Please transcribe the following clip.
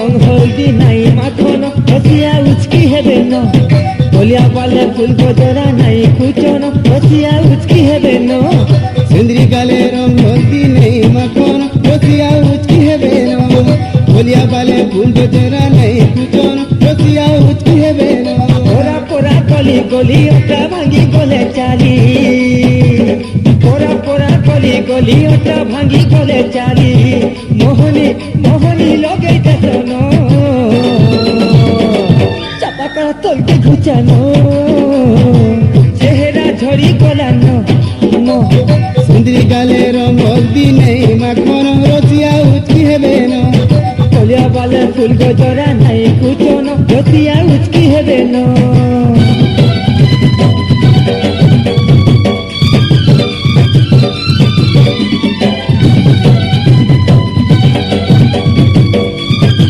রং হলদি নাই মাখন হসিয়া উচকি হেবে ন বলিয়া পালে ফুল গজরা নাই কুচন হসিয়া উচকি হেবে ন সিন্দ্রি গালে রং হলদি নেই মাখন রসিয়া উচকি হেবে ন বলিয়া পালে ফুল গজরা নেই কুচন রসিয়া উচকি হেবে ন পোড়া পোড়া কলি গলি ওটা ভাঙি গলে চালি পোড়া পোড়া কলি গলি ওটা ভাঙি গলে চালি মোহনী মোহনী লগাইতে শোন চাপাকা তলকে ঘুচানো চেহারা ঝরি গলানো সিন্দ্রি গালে রং হলদি নেই মাখন রসিয়া উচকি হেবে ন বলিয়া পালে ফুল গজরা নাই কুচন হসিয়া উচকি হেবে ন